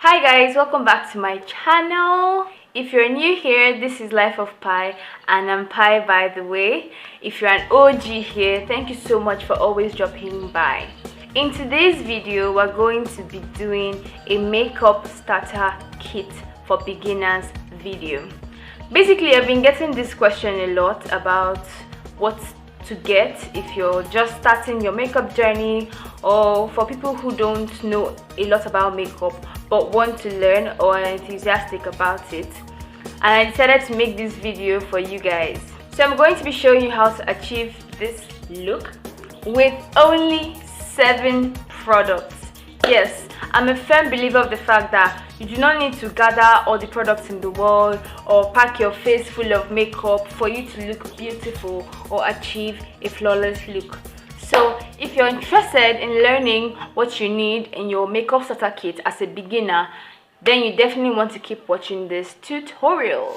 Hi guys, welcome back to my channel. If you're new here, this is Life of Pi and I'm Pi, by the way. If you're an OG here, thank you so much for always dropping by. In today's video, we're going to be doing a makeup starter kit for beginners video. Basically, I've been getting this question a lot about what to get if you're just starting your makeup journey, or for people who don't know a lot about makeup but want to learn or are enthusiastic about it. And I decided to make this video for you guys. So I'm going to be showing you how to achieve this look with only 7 products. Yes, I'm a firm believer of the fact that you do not need to gather all the products in the world or pack your face full of makeup for you to look beautiful or achieve a flawless look. So if you're interested in learning what you need in your makeup starter kit as a beginner, then you definitely want to keep watching this tutorial.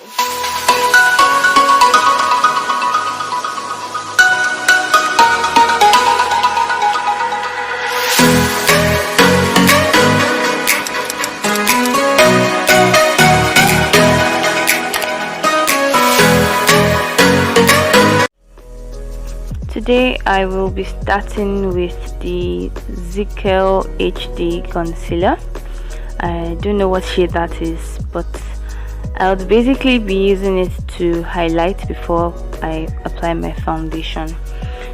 Today I will be starting with the XOXO HD concealer. I don't know what shade that is, but I'll basically be using it to highlight before I apply my foundation.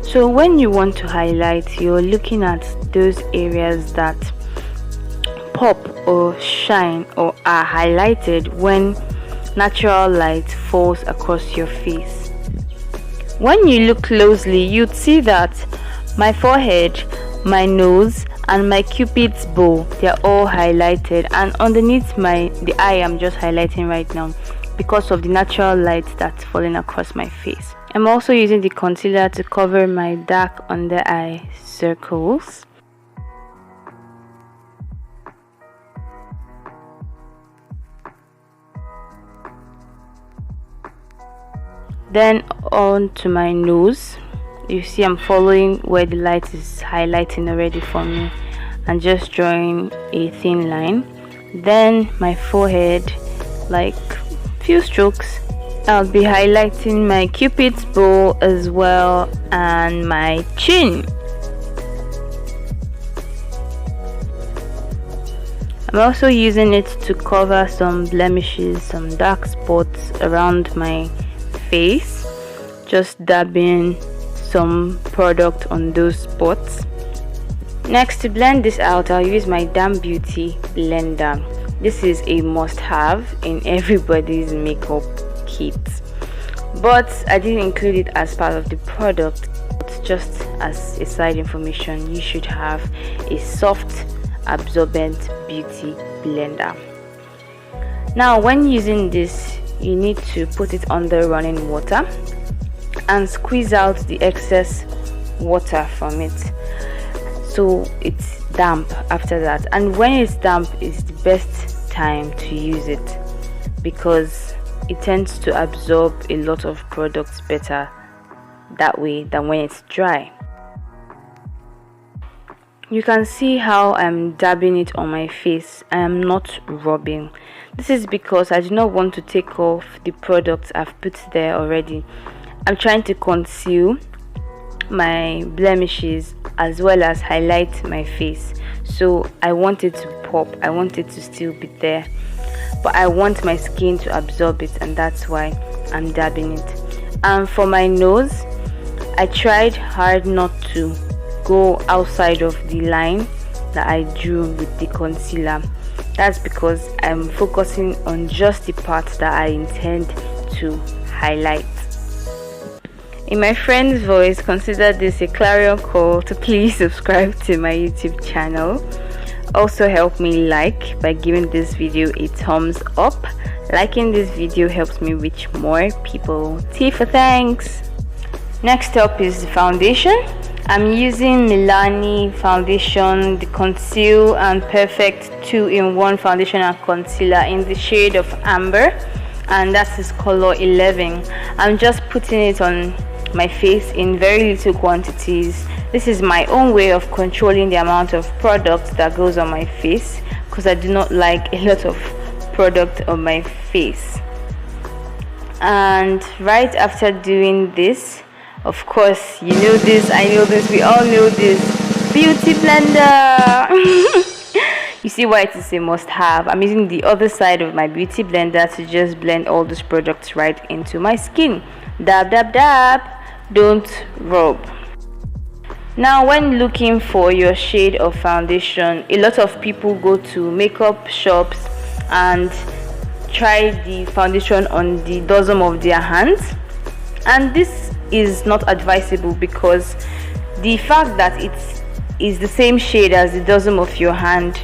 So when you want to highlight, you're looking at those areas that pop or shine or are highlighted when natural light falls across your face. When you look closely, you'd see that my forehead, my nose, and my cupid's bow, they're all highlighted, and underneath the eye I'm just highlighting right now because of the natural light that's falling across my face. I'm also using the concealer to cover my dark under eye circles. Then on to my nose. You see I'm following where the light is highlighting already for me and just drawing a thin line. Then my forehead, like few strokes. I'll be highlighting my cupid's bow as well and my chin. I'm also using it to cover some blemishes, some dark spots around my face, just dabbing some product on those spots. Next, to blend this out, I'll use my Damn Beauty blender. This is a must-have in everybody's makeup kit, but I didn't include it as part of the product. Just as a side information, you should have a soft absorbent beauty blender. Now when using this, you need to put it under running water and squeeze out the excess water from it so it's damp after that. And when it's damp is the best time to use it because it tends to absorb a lot of products better that way than when it's dry. You can see how I'm dabbing it on my face. I am not rubbing. This is because I do not want to take off the products I've put there already. I'm trying to conceal my blemishes as well as highlight my face. So I want it to pop. I want it to still be there. But I want my skin to absorb it, and that's why I'm dabbing it. And for my nose, I tried hard not to go outside of the line that I drew with the concealer. That's because I'm focusing on just the parts that I intend to highlight. In my friend's voice, consider this a clarion call to please subscribe to my YouTube channel. Also help me like by giving this video a thumbs up. Liking this video helps me reach more people. T for thanks. Next up is the foundation. I'm using Milani foundation, the Conceal and Perfect 2-in-1 foundation and concealer in the shade of Amber, and that is color 11. I'm just putting it on my face in very little quantities. This is my own way of controlling the amount of product that goes on my face, because I do not like a lot of product on my face. And right after doing this, of course, you know this, I know this, we all know this, beauty blender. You see why it is a must have. I'm using the other side of my beauty blender to just blend all these products right into my skin. Dab dab dab, don't rub. Now, when looking for your shade of foundation, a lot of people go to makeup shops and try the foundation on the dozen of their hands, and this is not advisable because the fact that it is the same shade as the dozen of your hand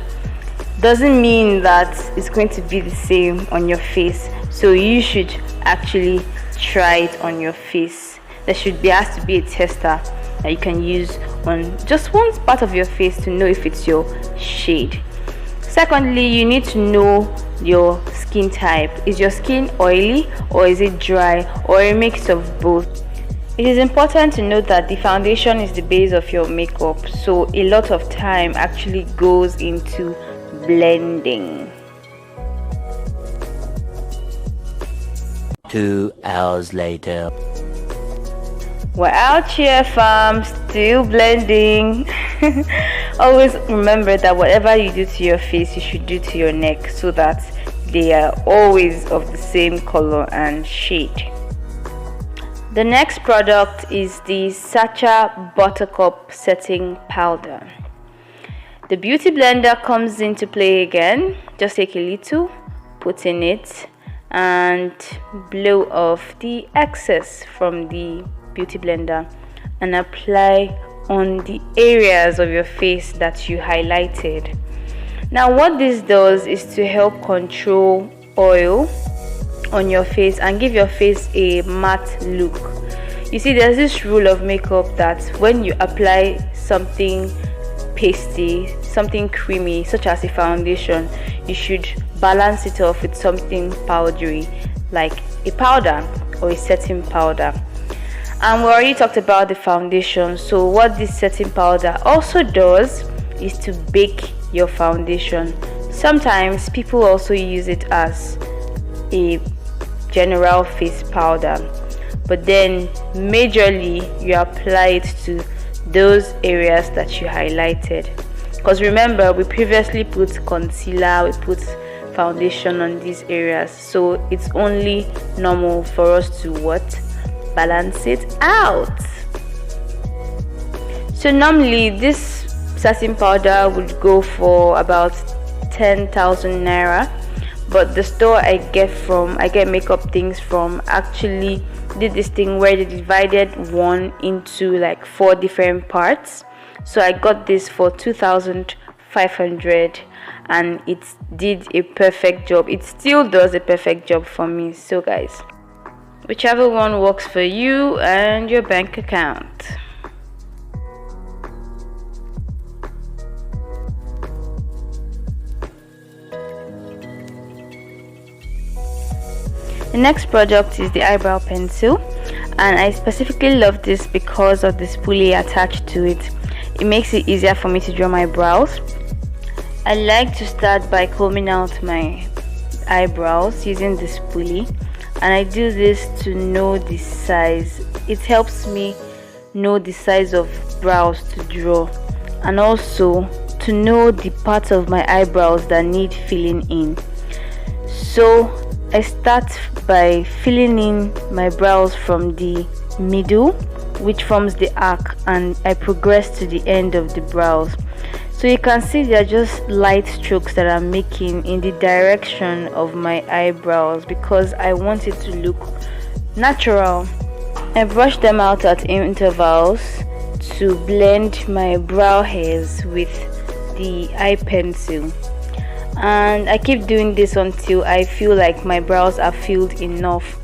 doesn't mean that it's going to be the same on your face. So you should actually try it on your face. There has to be a tester that you can use on just one part of your face to know if it's your shade. Secondly, you need to know your skin type. Is your skin oily, or is it dry, or a mix of both? It is important to note that the foundation is the base of your makeup, so a lot of time actually goes into blending. 2 hours later. We're out here, fam, still blending. Always remember that whatever you do to your face, you should do to your neck, so that they are always of the same color and shade. The next product is the Sacha Buttercup Setting Powder. The beauty blender comes into play again. Just take a little, put in it, and blow off the excess from the beauty blender and apply on the areas of your face that you highlighted. Now, what this does is to help control oil on your face and give your face a matte look. You see, there's this rule of makeup that when you apply something pasty, something creamy, such as a foundation, you should balance it off with something powdery, like a powder or a setting powder. And we already talked about the foundation, so what this setting powder also does is to bake your foundation. Sometimes people also use it as a general face powder, but then majorly you apply it to those areas that you highlighted, because remember, we previously put concealer, we put foundation on these areas, so it's only normal for us to balance it out. So normally this setting powder would go for about 10,000 naira, but the store I get makeup things from actually did this thing where they divided one into like 4 different parts. So I got this for 2,500 and it did a perfect job. It still does a perfect job for me. So guys, whichever one works for you and your bank account. The next product is the Eyebrow Pencil, and I specifically love this because of the spoolie attached to it. It makes it easier for me to draw my brows. I like to start by combing out my eyebrows using the spoolie, and I do this to know the size. It helps me know the size of brows to draw, and also to know the parts of my eyebrows that need filling in. So I start by filling in my brows from the middle, which forms the arc, and I progress to the end of the brows. So you can see they are just light strokes that I'm making in the direction of my eyebrows because I want it to look natural. I brush them out at intervals to blend my brow hairs with the eye pencil, and I keep doing this until I feel like my brows are filled enough.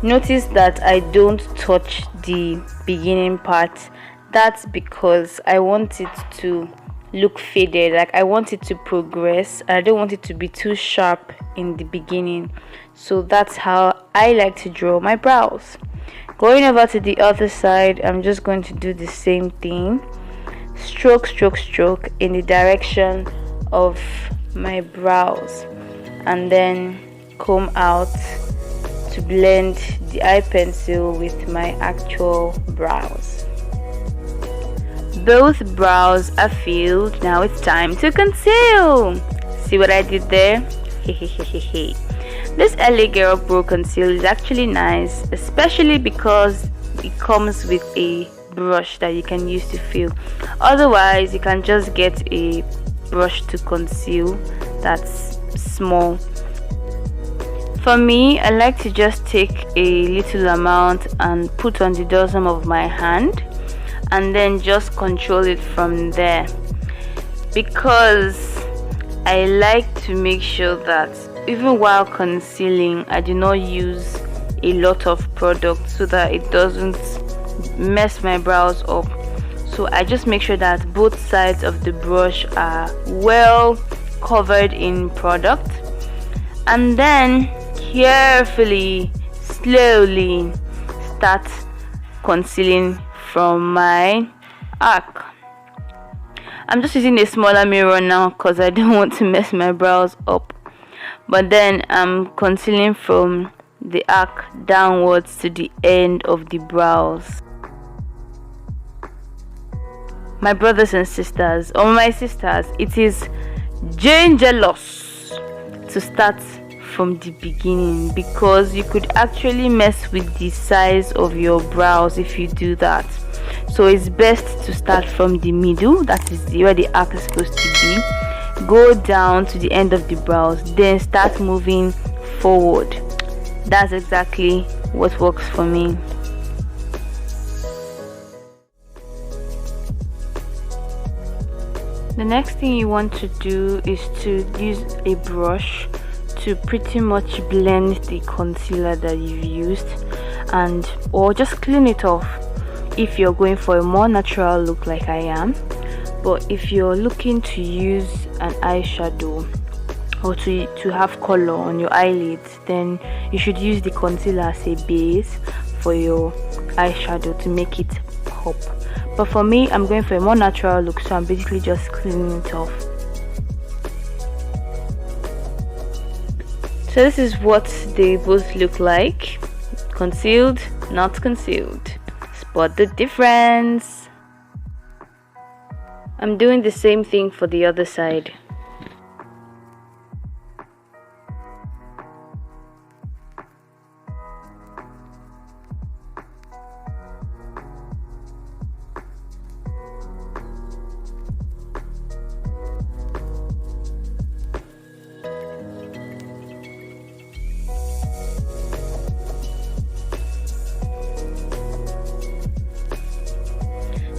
Notice that I don't touch the beginning part. That's because I want it to look faded, like I want it to progress. I don't want it to be too sharp in the beginning. So that's how I like to draw my brows. Going over to the other side, I'm just going to do the same thing. Stroke, stroke, stroke in the direction of my brows and then comb out to blend the eye pencil with my actual brows. Both brows are filled. Now it's time to conceal. See what I did there? This LA Girl Pro Conceal is actually nice, especially because it comes with a brush that you can use to fill. Otherwise, you can just get a brush to conceal that's small. For me, I like to just take a little amount and put on the dorsum of my hand and then just control it from there, because I like to make sure that even while concealing, I do not use a lot of product so that it doesn't mess my brows up. So I just make sure that both sides of the brush are well covered in product, and then carefully, slowly start concealing from my arc. I'm just using a smaller mirror now because I don't want to mess my brows up, but then I'm concealing from the arc downwards to the end of the brows. My brothers and sisters, or my sisters, it is dangerous to start from the beginning, because you could actually mess with the size of your brows if you do that. So it's best to start from the middle, that is where the arc is supposed to be, go down to the end of the brows, then start moving forward. That's exactly what works for me. The next thing you want to do is to use a brush to pretty much blend the concealer that you've used, or just clean it off if you're going for a more natural look like I am. But if you're looking to use an eyeshadow or to have color on your eyelids, then you should use the concealer as a base for your eyeshadow to make it pop. But for me, I'm going for a more natural look, so I'm basically just cleaning it off. So this is what they both look like. Concealed, not concealed. Spot the difference. I'm doing the same thing for the other side.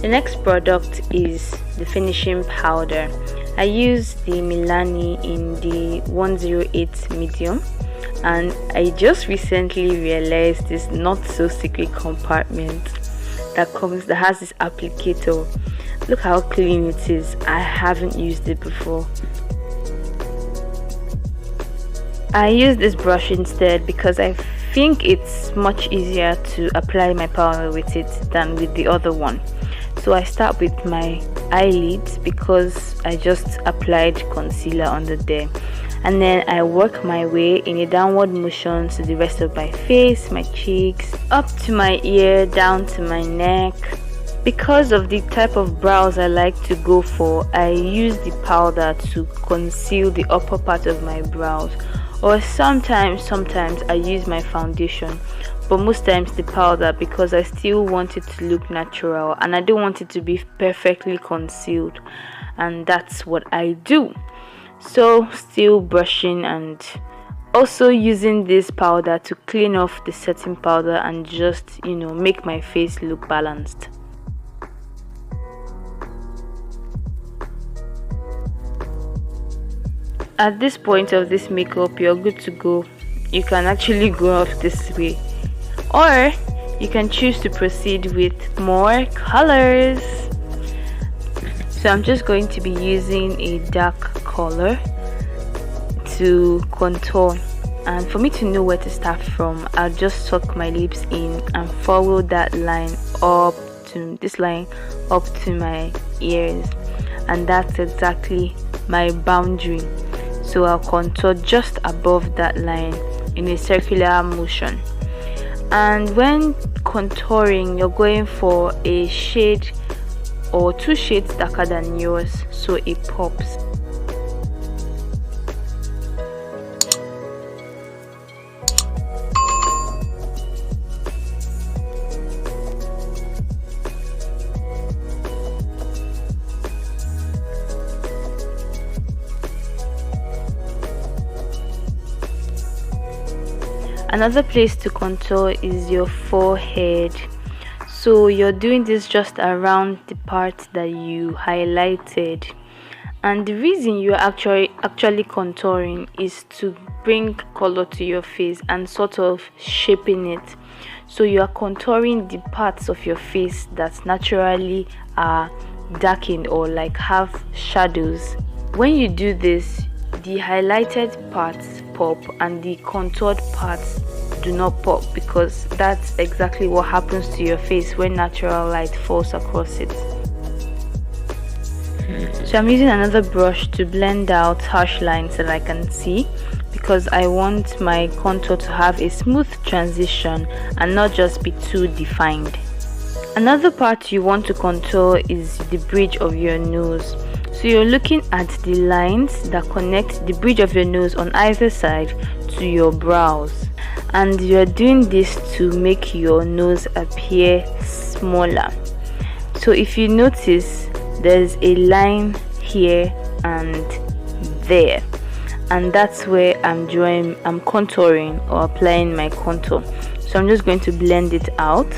The next product is the finishing powder. I use the Milani in the 108 medium, and I just recently realized this not so secret compartment that has this applicator. Look how clean it is. I haven't used it before. I use this brush instead because I think it's much easier to apply my powder with it than with the other one. So I start with my eyelids because I just applied concealer under there, and then I work my way in a downward motion to the rest of my face, my cheeks, up to my ear, down to my neck. Because of the type of brows I like to go for, I use the powder to conceal the upper part of my brows, or sometimes I use my foundation, but most times the powder, because I still want it to look natural and I don't want it to be perfectly concealed, and that's what I do. So still brushing and also using this powder to clean off the setting powder and just make my face look balanced. At this point of this makeup, you're good to go. You can actually go off this way, or you can choose to proceed with more colors. So I'm just going to be using a dark color to contour, and for me to know where to start from, I'll just tuck my lips in and follow that line up to my ears, and that's exactly my boundary. so I'll contour just above that line in a circular motion. And when contouring, you're going for a shade or 2 shades darker than yours, so it pops. Another place to contour is your forehead. So you're doing this just around the part that you highlighted. And the reason you're actually contouring is to bring color to your face and sort of shaping it. So you are contouring the parts of your face that naturally are darkened or like have shadows. When you do this, the highlighted parts pop and the contoured parts do not pop, because that's exactly what happens to your face when natural light falls across it. So I'm using another brush to blend out harsh lines that I can see, because I want my contour to have a smooth transition and not just be too defined. Another part you want to contour is the bridge of your nose. So you're looking at the lines that connect the bridge of your nose on either side to your brows, and you're doing this to make your nose appear smaller. So if you notice, there's a line here and there, and that's where I'm contouring or applying my contour. So I'm just going to blend it out,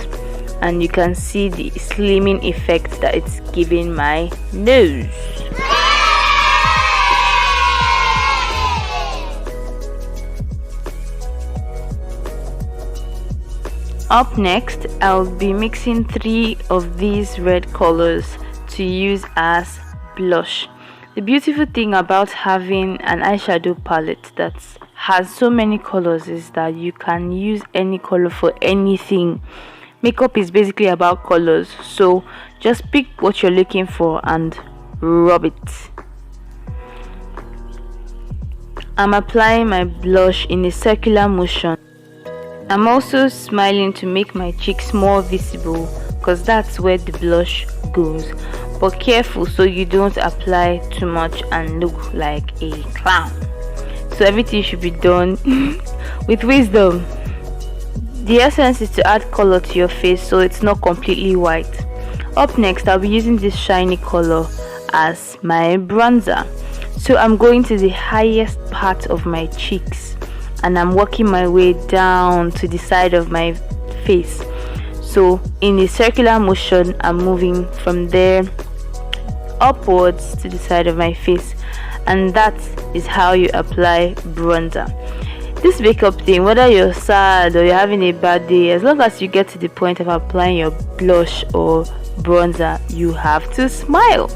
and you can see the slimming effect that it's giving my nose. Up next, I'll be mixing 3 of these red colors to use as blush. The beautiful thing about having an eyeshadow palette that has so many colors is that you can use any color for anything. Makeup is basically about colors, so just pick what you're looking for and rub it. I'm applying my blush in a circular motion. I'm also smiling to make my cheeks more visible, because that's where the blush goes. But careful so you don't apply too much and look like a clown. So everything should be done with wisdom. The essence is to add color to your face so it's not completely white. Up next, I'll be using this shiny color as my bronzer. So I'm going to the highest part of my cheeks, and I'm working my way down to the side of my face. So in a circular motion, I'm moving from there upwards to the side of my face, and that is how you apply bronzer. This makeup thing, whether you're sad or you're having a bad day, as long as you get to the point of applying your blush or bronzer, you have to smile.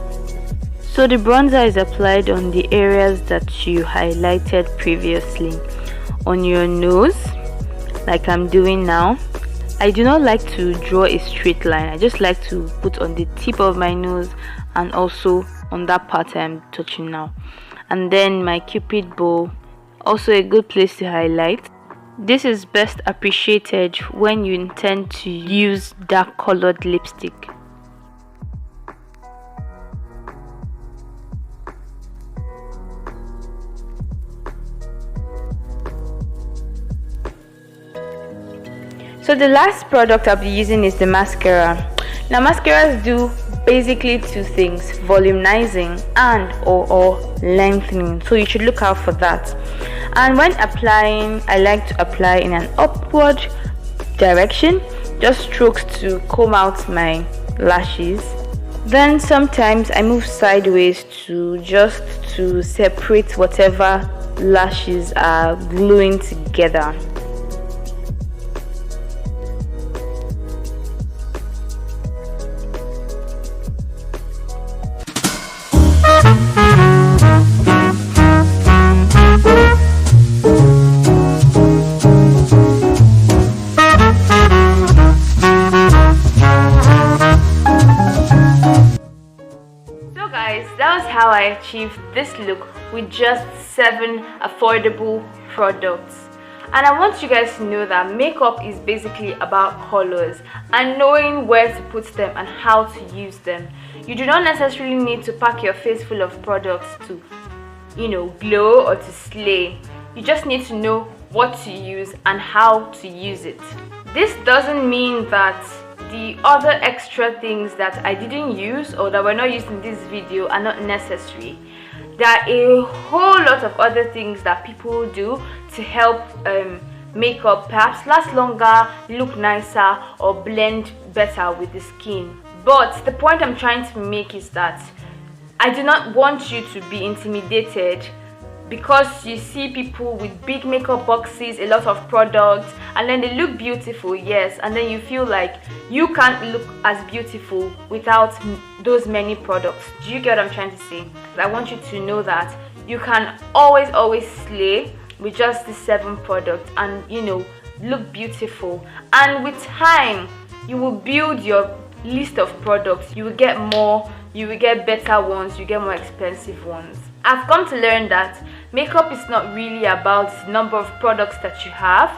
So the bronzer is applied on the areas that you highlighted previously. On your nose, like I'm doing now. I do not like to draw a straight line. I just like to put on the tip of my nose and also on that part I'm touching now. And then my cupid bow, also a good place to highlight. This is best appreciated when you intend to use dark colored lipstick. So the last product I'll be using is the mascara. Now mascaras do basically 2 things: volumizing and or lengthening, so you should look out for that. And when applying, I like to apply in an upward direction, just strokes to comb out my lashes. Then sometimes I move sideways to separate whatever lashes are gluing together. That was how I achieved achieve this look with just 7 affordable products. And I want you guys to know that makeup is basically about colors and knowing where to put them and how to use them. You do not necessarily need to pack your face full of products to, glow or to slay. You just need to know what to use and how to use it. This doesn't mean that the other extra things that I didn't use or that were not used in this video are not necessary. There are a whole lot of other things that people do to help makeup perhaps last longer, look nicer, or blend better with the skin. But the point I'm trying to make is that I do not want you to be intimidated because you see people with big makeup boxes, a lot of products, and then they look beautiful, yes, and then you feel like you can't look as beautiful without those many products. Do you get what I'm trying to say? I want you to know that you can always slay with just the 7 products and look beautiful. And with time, you will build your list of products. You will get more, you will get better ones, you get more expensive ones. I've come to learn that makeup is not really about the number of products that you have,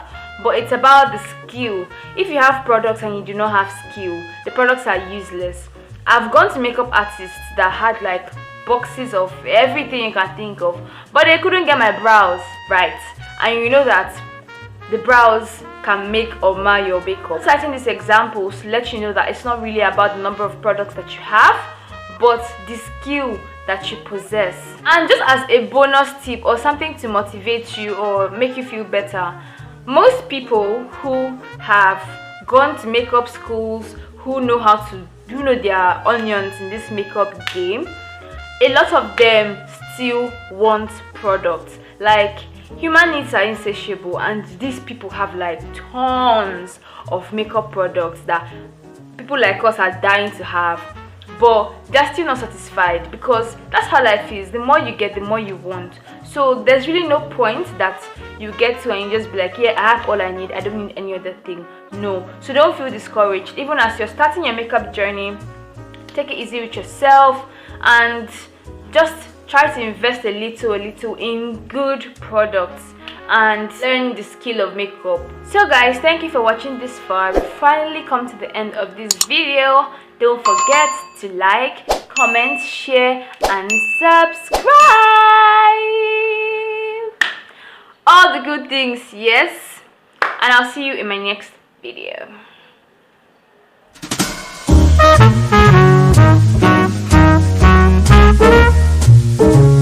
but it's about the skill. If you have products and you do not have skill, the products are useless. I've gone to makeup artists that had like boxes of everything you can think of, but they couldn't get my brows right. And you know that the brows can make or mar your makeup. I'm citing these examples to let you know that it's not really about the number of products that you have, but the skill that you possess. And just as a bonus tip or something to motivate you or make you feel better, most people who have gone to makeup schools, who know their onions in this makeup game, a lot of them still want products. Like, human needs are insatiable, and these people have like tons of makeup products that people like us are dying to have, but they're still not satisfied because that's how life is. The more you get, the more you want. So there's really no point that you get to and you just be like, yeah, I have all I need, I don't need any other thing. No. So don't feel discouraged. Even as you're starting your makeup journey, take it easy with yourself and just try to invest a little in good products and learn the skill of makeup. So guys, thank you for watching this far. We've finally come to the end of this video. Don't forget to like, comment, share, and subscribe. All the good things, yes. And I'll see you in my next video.